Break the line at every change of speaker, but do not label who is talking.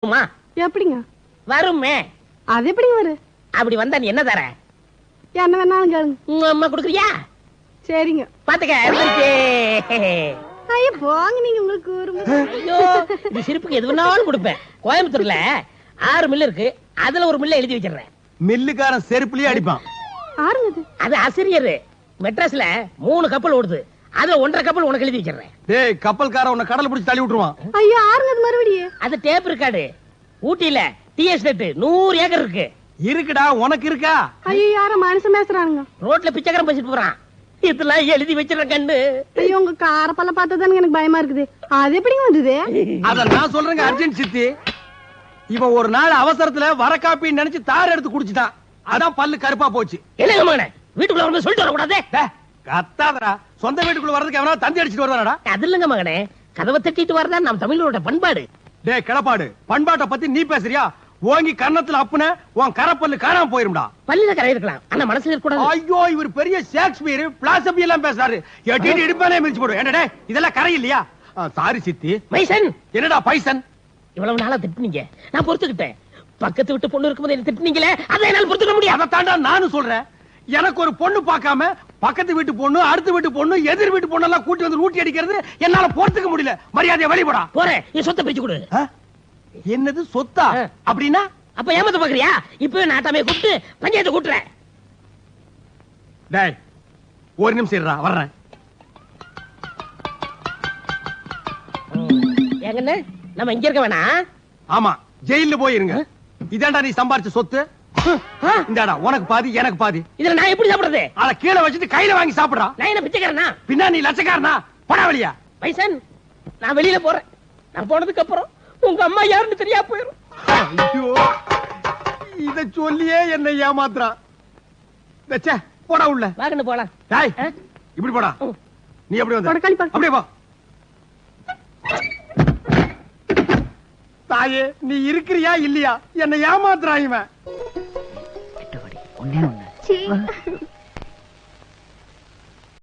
எப்படிங்க
வருமே?
அது எப்படிங்க வரு?
அப்படி வந்தா நீ என்ன தர?
என்ன வேணாலும் கேளுங்க.
உங்க அம்மா குடுக்குறியா?
சரிங்க.
பாத்துக்க.
ஐயோ போங்க, நீங்க உங்களுக்கு ஒரு
ஐயோ, இது சிரிப்புக்கு எது வேணாலும் கொடுப்பேன். கோயம்புத்தூர்ல 6 மில்லு இருக்கு, அதுல ஒரு மில்ல எழுதி வச்சிடுறேன்.
மில்லுக்காரன் செருப்புலயே அடிப்பான்.
ஆறுங்க
அது ஆசிரியர். மெட்ராஸ்ல 3 கப்பல் ஓடுது, அதுல 1.5 கப்பல் உனக்கு எழுதி வச்சிடுறேன்.
டேய், கப்பல்காரன் உன்னை கடல் பிடிச்சு தள்ளி விட்டுருவான்.
ஐயோ ஆறுங்க மறுபடியும்.
அது டேப் இருக்காடு. ஊட்டியில டிஎஸ் நெட் 100 ஏக்கர் இருக்கு.
இருக்குடா, உனக்கு இருக்கா?
ஐயோ யார மனுஷன் பேசுறானுங்க.
ரோட்ல பிச்சைக்காரன் பேசிட்டு போறான். இதெல்லாம் எழுதி வச்சிடுறேன் கண்ணு.
ஐயோ உங்க காரப்பல்ல பார்த்ததானே எனக்கு பயமா இருக்குது. அது எப்படிங்க வந்தது?
அத நான் சொல்றேங்க அர்ஜென்ட் சித்தி. இவன் ஒரு நாள் அவசரத்துல வர காப்பின்னு நினைச்சு தார் எடுத்து குடிச்சிட்டான். அதான் பல்லு கருப்பா போச்சு.
என்னங்க மகனே, வீட்டுக்குள்ள வந்து சொல்லிட்டு வரக்கூடாதே.
கத்தாதடா, சொந்த வீட்டுக்குள்ள வர்றதுக்கு எவனா தந்தி அடிச்சிட்டு வருவானடா?
அது இல்லங்க மகனே, கதவை தட்டிட்டு வரதான் நம்ம தமிழரோட பண்பாடு.
டேய் கிளப்பாடு, பண்பாட்டை பத்தி நீ பேசுறியா? ஓங்கி கன்னத்துல அப்புன உன் கரப்பல்லு காணாம போயிரும்டா.
பல்லுல கரை இருக்கலாம், ஆனா மனசுல இருக்க கூடாது.
ஐயோ, இவர் பெரிய ஷேக்ஸ்பியர் பிலாசபி எல்லாம் பேசுறாரு. எட்டிட்டு இடுப்பானே மிதிச்சு போடு. என்னடே இதெல்லாம் கரை இல்லையா? சாரி சித்தி.
மைசன்,
என்னடா பைசன்?
இவ்வளவு நாளா திட்டுனீங்க, நான் பொறுத்துக்கிட்டேன். பக்கத்து விட்டு பொண்ணு இருக்கும்போது என்ன திட்டுனீங்களே, அதை என்னால பொறுத்துக்க முடியாது.
அதை தாண்டா நானும் சொல்றேன். எனக்கு ஒரு பொண்ணு பார்க்காம பக்கத்து வீட்டு பொண்ணு, அடுத்த வீட்டு பொண்ணு, எதிர் வீட்டு பொண்ணு எல்லாம் கூட்டி வந்து ஊட்டி அடிக்கிறது என்னால பொறுத்துக்க முடியல. மரியாதையை வெளிப்படா.
போறேன், என் சொத்தை பிரிச்சு கொடு.
என்னது சொத்தா? அப்படின்னா
அப்ப ஏமாத்த பாக்குறியா? இப்பவே நாட்டாமே கூப்பிட்டு பஞ்சாயத்து கூட்டுறேன்.
டேய், ஒரு நிமிஷம் இருடா, வர்றேன்.
ஏங்கண்ணே, நம்ம இங்க இருக்க வேணாம்.
ஆமா, ஜெயில போயிருங்க. இதாண்டா நீ சம்பாரிச்ச சொத்து. இந்தாடா உனக்கு பாதி, எனக்கு பாதி.
இதுல நான் எப்படி சாப்பிடுறது?
அத கீழே வச்சுட்டு கையில வாங்கி சாப்பிடுறா.
நான் என்ன பிச்சைக்காரனா?
பின்னா நீ லட்சக்காரனா? போடா வெளியா.
மைசன், நான் வெளியில போறேன். நான் போனதுக்கு அப்புறம் உங்க அம்மா யாருன்னு தெரியா போயிரும்.
ஐயோ, இத சொல்லியே என்ன ஏமாத்துறான். ச்சே, போடா உள்ள.
வாங்கன்னு போலாம்.
டேய், இப்படி போடா. நீ எப்படி வந்த? அப்படியே போ. தாயே, நீ இருக்கிறியா இல்லையா? என்ன ஏமாத்துறான் இவன்.
ஒண்ணே ஒண்ணு.